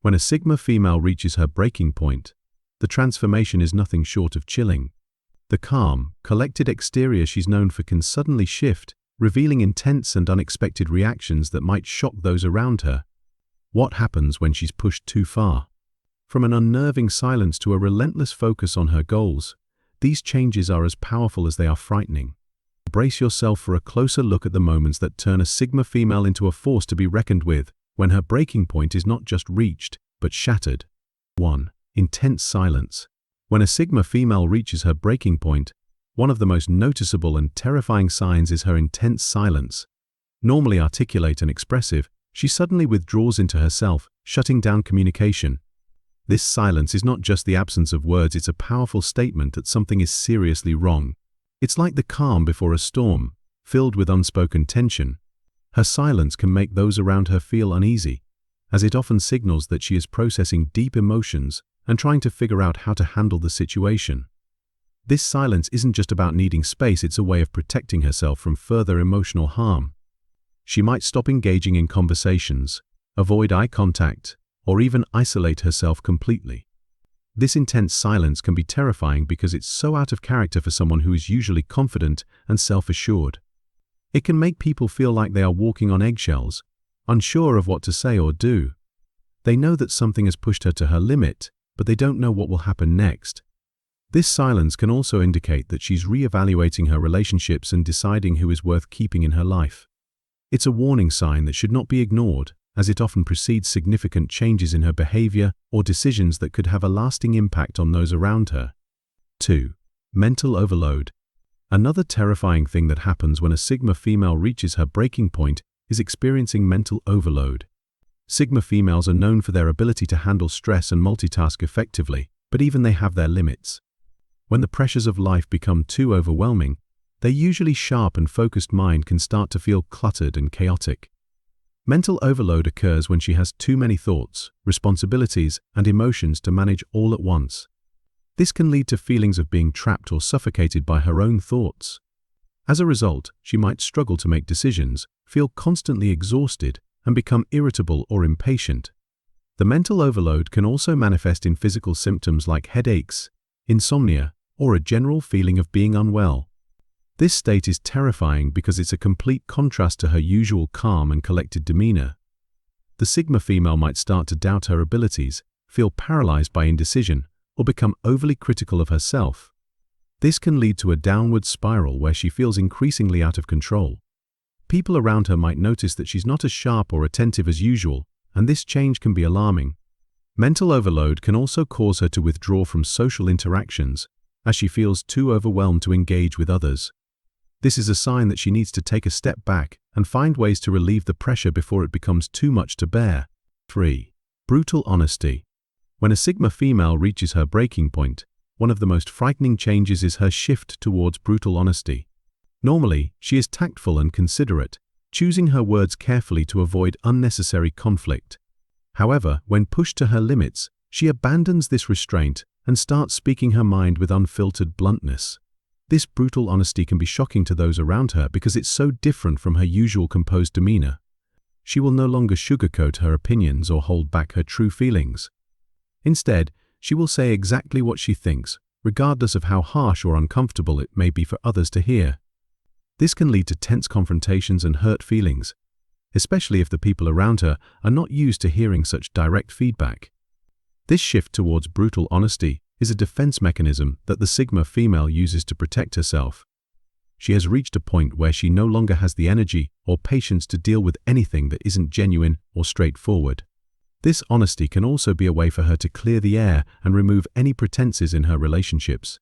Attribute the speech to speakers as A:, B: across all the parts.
A: When a Sigma female reaches her breaking point, the transformation is nothing short of chilling. The calm, collected exterior she's known for can suddenly shift, revealing intense and unexpected reactions that might shock those around her. What happens when she's pushed too far? From an unnerving silence to a relentless focus on her goals, these changes are as powerful as they are frightening. Brace yourself for a closer look at the moments that turn a Sigma female into a force to be reckoned with, when her breaking point is not just reached, but shattered. 1. Intense silence. When a Sigma female reaches her breaking point, one of the most noticeable and terrifying signs is her intense silence. Normally articulate and expressive, she suddenly withdraws into herself, shutting down communication. This silence is not just the absence of words, it's a powerful statement that something is seriously wrong. It's like the calm before a storm, filled with unspoken tension. Her silence can make those around her feel uneasy, as it often signals that she is processing deep emotions and trying to figure out how to handle the situation. This silence isn't just about needing space, it's a way of protecting herself from further emotional harm. She might stop engaging in conversations, avoid eye contact, or even isolate herself completely. This intense silence can be terrifying because it's so out of character for someone who is usually confident and self-assured. It can make people feel like they are walking on eggshells, unsure of what to say or do. They know that something has pushed her to her limit, but they don't know what will happen next. This silence can also indicate that she's re-evaluating her relationships and deciding who is worth keeping in her life. It's a warning sign that should not be ignored, as it often precedes significant changes in her behavior or decisions that could have a lasting impact on those around her. 2. Mental overload. Another terrifying thing that happens when a Sigma female reaches her breaking point is experiencing mental overload. Sigma females are known for their ability to handle stress and multitask effectively, but even they have their limits. When the pressures of life become too overwhelming, their usually sharp and focused mind can start to feel cluttered and chaotic. Mental overload occurs when she has too many thoughts, responsibilities, and emotions to manage all at once. This can lead to feelings of being trapped or suffocated by her own thoughts. As a result, she might struggle to make decisions, feel constantly exhausted, and become irritable or impatient. The mental overload can also manifest in physical symptoms like headaches, insomnia, or a general feeling of being unwell. This state is terrifying because it's a complete contrast to her usual calm and collected demeanor. The Sigma female might start to doubt her abilities, feel paralyzed by indecision, or become overly critical of herself. This can lead to a downward spiral where she feels increasingly out of control. People around her might notice that she's not as sharp or attentive as usual, and this change can be alarming. Mental overload can also cause her to withdraw from social interactions, as she feels too overwhelmed to engage with others. This is a sign that she needs to take a step back and find ways to relieve the pressure before it becomes too much to bear. 3. Brutal honesty. When a Sigma female reaches her breaking point, one of the most frightening changes is her shift towards brutal honesty. Normally, she is tactful and considerate, choosing her words carefully to avoid unnecessary conflict. However, when pushed to her limits, she abandons this restraint and starts speaking her mind with unfiltered bluntness. This brutal honesty can be shocking to those around her because it's so different from her usual composed demeanor. She will no longer sugarcoat her opinions or hold back her true feelings. Instead, she will say exactly what she thinks, regardless of how harsh or uncomfortable it may be for others to hear. This can lead to tense confrontations and hurt feelings, especially if the people around her are not used to hearing such direct feedback. This shift towards brutal honesty is a defense mechanism that the Sigma female uses to protect herself. She has reached a point where she no longer has the energy or patience to deal with anything that isn't genuine or straightforward. This honesty can also be a way for her to clear the air and remove any pretenses in her relationships.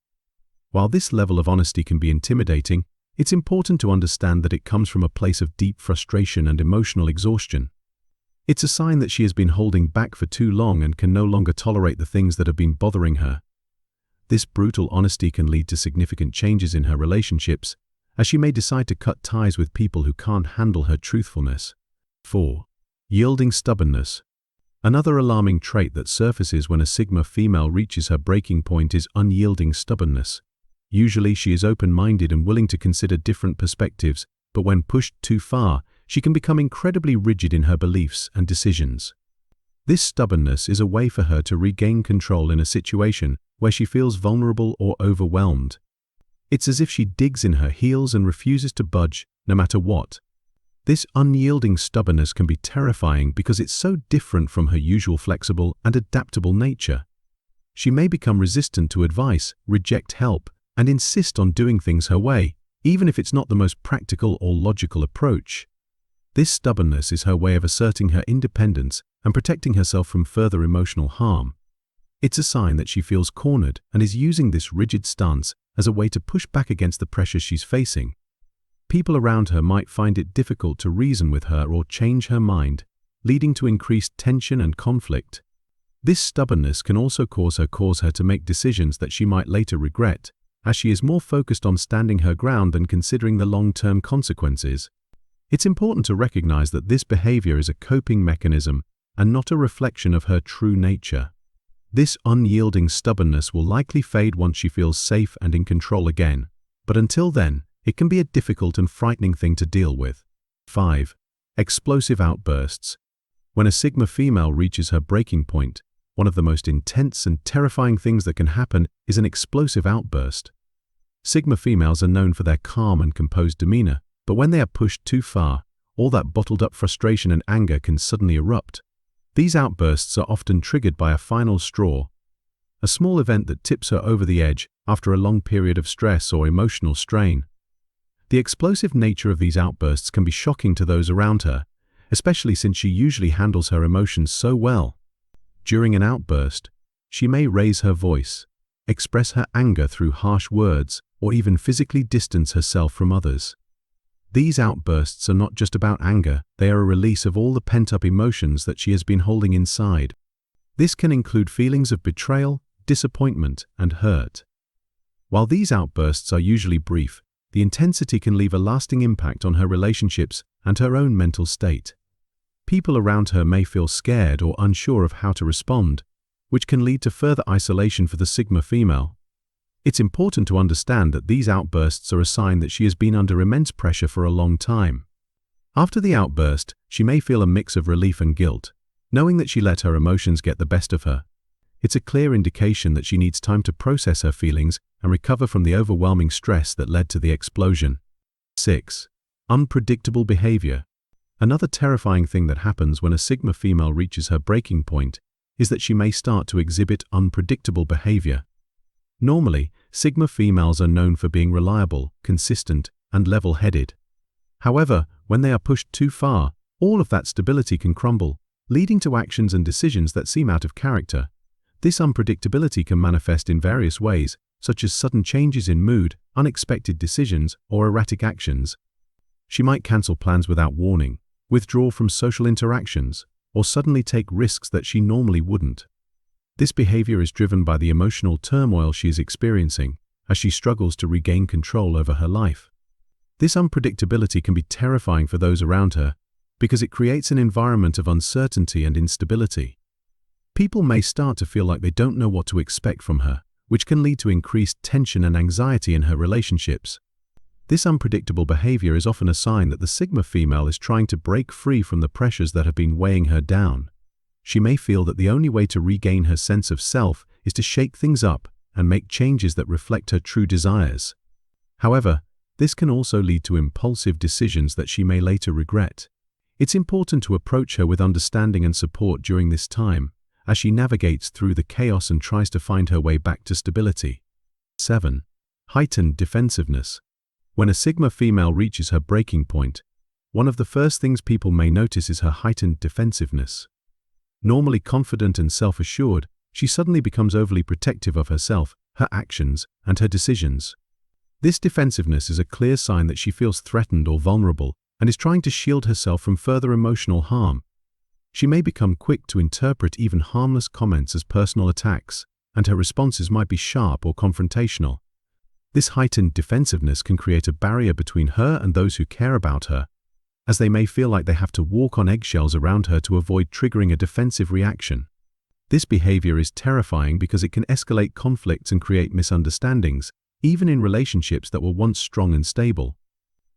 A: While this level of honesty can be intimidating, it's important to understand that it comes from a place of deep frustration and emotional exhaustion. It's a sign that she has been holding back for too long and can no longer tolerate the things that have been bothering her. This brutal honesty can lead to significant changes in her relationships, as she may decide to cut ties with people who can't handle her truthfulness. 4. Yielding stubbornness. Another alarming trait that surfaces when a Sigma female reaches her breaking point is unyielding stubbornness. Usually she is open-minded and willing to consider different perspectives, but when pushed too far, she can become incredibly rigid in her beliefs and decisions. This stubbornness is a way for her to regain control in a situation where she feels vulnerable or overwhelmed. It's as if she digs in her heels and refuses to budge, no matter what. This unyielding stubbornness can be terrifying because it's so different from her usual flexible and adaptable nature. She may become resistant to advice, reject help, and insist on doing things her way, even if it's not the most practical or logical approach. This stubbornness is her way of asserting her independence and protecting herself from further emotional harm. It's a sign that she feels cornered and is using this rigid stance as a way to push back against the pressures she's facing. People around her might find it difficult to reason with her or change her mind, leading to increased tension and conflict. This stubbornness can also cause her to make decisions that she might later regret, as she is more focused on standing her ground than considering the long-term consequences. It's important to recognize that this behavior is a coping mechanism and not a reflection of her true nature. This unyielding stubbornness will likely fade once she feels safe and in control again, but until then, it can be a difficult and frightening thing to deal with. 5. Explosive outbursts. When a Sigma female reaches her breaking point, one of the most intense and terrifying things that can happen is an explosive outburst. Sigma females are known for their calm and composed demeanor, but when they are pushed too far, all that bottled-up frustration and anger can suddenly erupt. These outbursts are often triggered by a final straw, a small event that tips her over the edge after a long period of stress or emotional strain. The explosive nature of these outbursts can be shocking to those around her, especially since she usually handles her emotions so well. During an outburst, she may raise her voice, express her anger through harsh words, or even physically distance herself from others. These outbursts are not just about anger, they are a release of all the pent-up emotions that she has been holding inside. This can include feelings of betrayal, disappointment, and hurt. While these outbursts are usually brief, the intensity can leave a lasting impact on her relationships and her own mental state. People around her may feel scared or unsure of how to respond, which can lead to further isolation for the Sigma female. It's important to understand that these outbursts are a sign that she has been under immense pressure for a long time. After the outburst, she may feel a mix of relief and guilt, knowing that she let her emotions get the best of her. It's a clear indication that she needs time to process her feelings and recover from the overwhelming stress that led to the explosion. 6. Unpredictable behavior. Another terrifying thing that happens when a Sigma female reaches her breaking point is that she may start to exhibit unpredictable behavior. Normally, Sigma females are known for being reliable, consistent, and level-headed. However, when they are pushed too far, all of that stability can crumble, leading to actions and decisions that seem out of character. This unpredictability can manifest in various ways, such as sudden changes in mood, unexpected decisions, or erratic actions. She might cancel plans without warning, withdraw from social interactions, or suddenly take risks that she normally wouldn't. This behavior is driven by the emotional turmoil she is experiencing as she struggles to regain control over her life. This unpredictability can be terrifying for those around her because it creates an environment of uncertainty and instability. People may start to feel like they don't know what to expect from her, which can lead to increased tension and anxiety in her relationships. This unpredictable behavior is often a sign that the Sigma female is trying to break free from the pressures that have been weighing her down. She may feel that the only way to regain her sense of self is to shake things up and make changes that reflect her true desires. However, this can also lead to impulsive decisions that she may later regret. It's important to approach her with understanding and support during this time, as she navigates through the chaos and tries to find her way back to stability. 7. Heightened defensiveness. When a Sigma female reaches her breaking point, one of the first things people may notice is her heightened defensiveness. Normally confident and self-assured, she suddenly becomes overly protective of herself, her actions, and her decisions. This defensiveness is a clear sign that she feels threatened or vulnerable and is trying to shield herself from further emotional harm. She may become quick to interpret even harmless comments as personal attacks, and her responses might be sharp or confrontational. This heightened defensiveness can create a barrier between her and those who care about her, as they may feel like they have to walk on eggshells around her to avoid triggering a defensive reaction. This behavior is terrifying because it can escalate conflicts and create misunderstandings, even in relationships that were once strong and stable.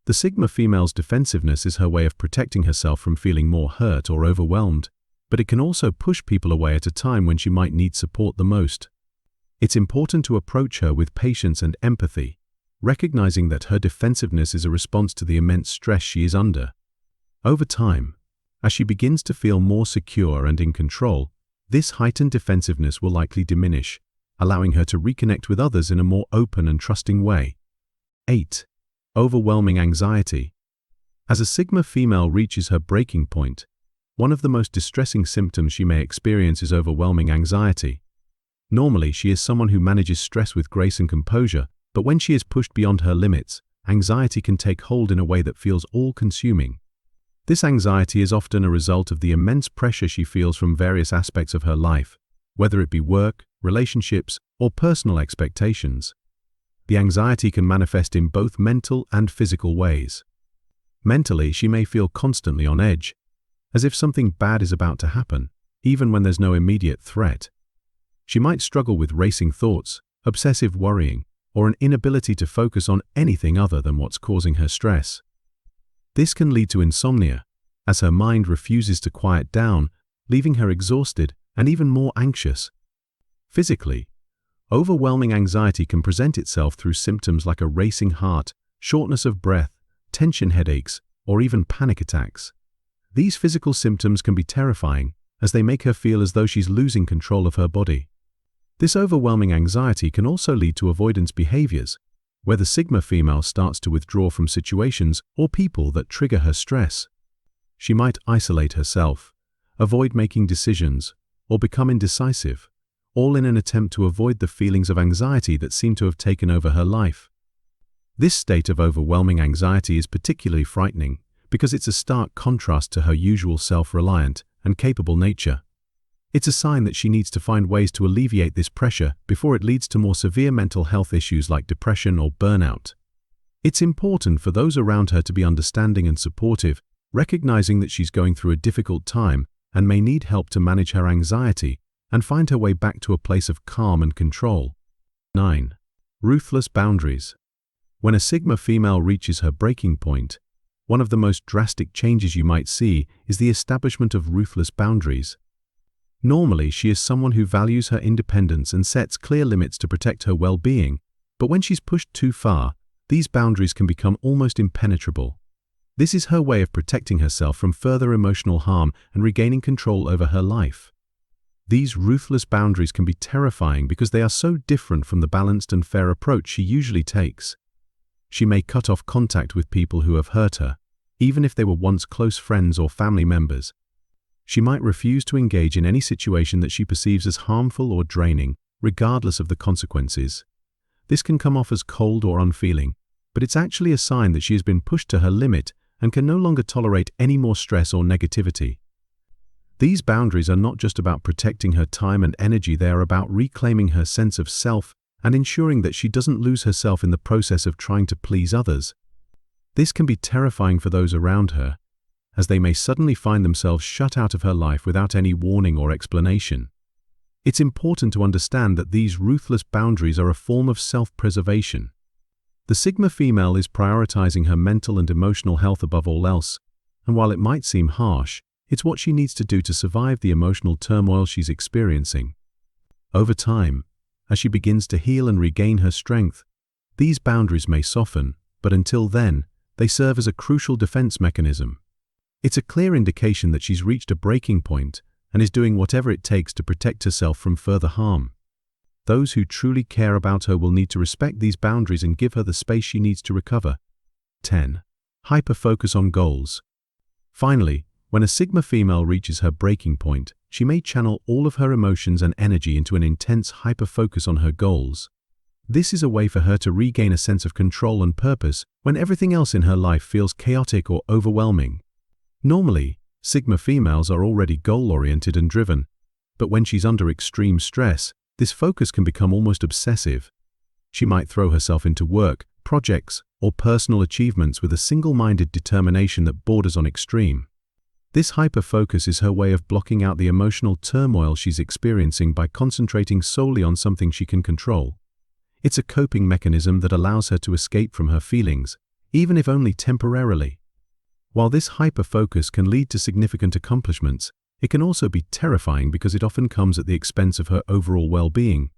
A: The Sigma female's defensiveness is her way of protecting herself from feeling more hurt or overwhelmed, but it can also push people away at a time when she might need support the most. It's important to approach her with patience and empathy, recognizing that her defensiveness is a response to the immense stress she is under. Over time, as she begins to feel more secure and in control, this heightened defensiveness will likely diminish, allowing her to reconnect with others in a more open and trusting way. 8. Overwhelming anxiety. As a Sigma female reaches her breaking point, one of the most distressing symptoms she may experience is overwhelming anxiety. Normally, she is someone who manages stress with grace and composure, but when she is pushed beyond her limits, anxiety can take hold in a way that feels all-consuming. This anxiety is often a result of the immense pressure she feels from various aspects of her life, whether it be work, relationships, or personal expectations. The anxiety can manifest in both mental and physical ways. Mentally, she may feel constantly on edge, as if something bad is about to happen, even when there's no immediate threat. She might struggle with racing thoughts, obsessive worrying, or an inability to focus on anything other than what's causing her stress. This can lead to insomnia, as her mind refuses to quiet down, leaving her exhausted and even more anxious. Physically, overwhelming anxiety can present itself through symptoms like a racing heart, shortness of breath, tension headaches, or even panic attacks. These physical symptoms can be terrifying, as they make her feel as though she's losing control of her body. This overwhelming anxiety can also lead to avoidance behaviors, where the Sigma female starts to withdraw from situations or people that trigger her stress. She might isolate herself, avoid making decisions, or become indecisive, all in an attempt to avoid the feelings of anxiety that seem to have taken over her life. This state of overwhelming anxiety is particularly frightening because it's a stark contrast to her usual self-reliant and capable nature. It's a sign that she needs to find ways to alleviate this pressure before it leads to more severe mental health issues like depression or burnout. It's important for those around her to be understanding and supportive, recognizing that she's going through a difficult time and may need help to manage her anxiety and find her way back to a place of calm and control. 9. Ruthless boundaries. When a Sigma female reaches her breaking point, one of the most drastic changes you might see is the establishment of ruthless boundaries. Normally, she is someone who values her independence and sets clear limits to protect her well-being, but when she's pushed too far, these boundaries can become almost impenetrable. This is her way of protecting herself from further emotional harm and regaining control over her life. These ruthless boundaries can be terrifying because they are so different from the balanced and fair approach she usually takes. She may cut off contact with people who have hurt her, even if they were once close friends or family members. She might refuse to engage in any situation that she perceives as harmful or draining, regardless of the consequences. This can come off as cold or unfeeling, but it's actually a sign that she has been pushed to her limit and can no longer tolerate any more stress or negativity. These boundaries are not just about protecting her time and energy, they are about reclaiming her sense of self and ensuring that she doesn't lose herself in the process of trying to please others. This can be terrifying for those around her, as they may suddenly find themselves shut out of her life without any warning or explanation. It's important to understand that these ruthless boundaries are a form of self-preservation. The Sigma female is prioritizing her mental and emotional health above all else, and while it might seem harsh, it's what she needs to do to survive the emotional turmoil she's experiencing. Over time, as she begins to heal and regain her strength, these boundaries may soften, but until then, they serve as a crucial defense mechanism. It's a clear indication that she's reached a breaking point and is doing whatever it takes to protect herself from further harm. Those who truly care about her will need to respect these boundaries and give her the space she needs to recover. 10. Hyperfocus on goals. Finally, when a Sigma female reaches her breaking point, she may channel all of her emotions and energy into an intense hyperfocus on her goals. This is a way for her to regain a sense of control and purpose when everything else in her life feels chaotic or overwhelming. Normally, Sigma females are already goal-oriented and driven, but when she's under extreme stress, this focus can become almost obsessive. She might throw herself into work, projects, or personal achievements with a single-minded determination that borders on extreme. This hyperfocus is her way of blocking out the emotional turmoil she's experiencing by concentrating solely on something she can control. It's a coping mechanism that allows her to escape from her feelings, even if only temporarily. While this hyperfocus can lead to significant accomplishments, it can also be terrifying because it often comes at the expense of her overall well-being.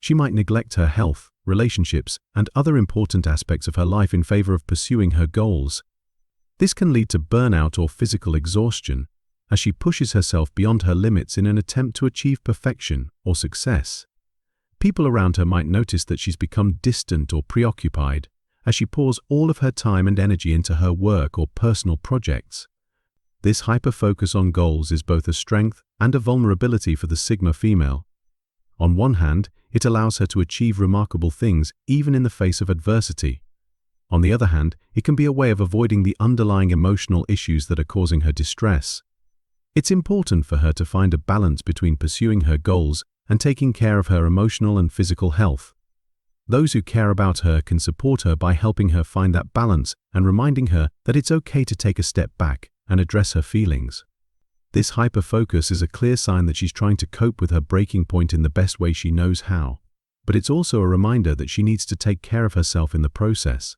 A: She might neglect her health, relationships, and other important aspects of her life in favor of pursuing her goals. This can lead to burnout or physical exhaustion, as she pushes herself beyond her limits in an attempt to achieve perfection or success. People around her might notice that she's become distant or preoccupied, as she pours all of her time and energy into her work or personal projects. This hyperfocus on goals is both a strength and a vulnerability for the Sigma female. On one hand, it allows her to achieve remarkable things even in the face of adversity. On the other hand, it can be a way of avoiding the underlying emotional issues that are causing her distress. It's important for her to find a balance between pursuing her goals and taking care of her emotional and physical health. Those who care about her can support her by helping her find that balance and reminding her that it's okay to take a step back and address her feelings. This hyperfocus is a clear sign that she's trying to cope with her breaking point in the best way she knows how, but it's also a reminder that she needs to take care of herself in the process.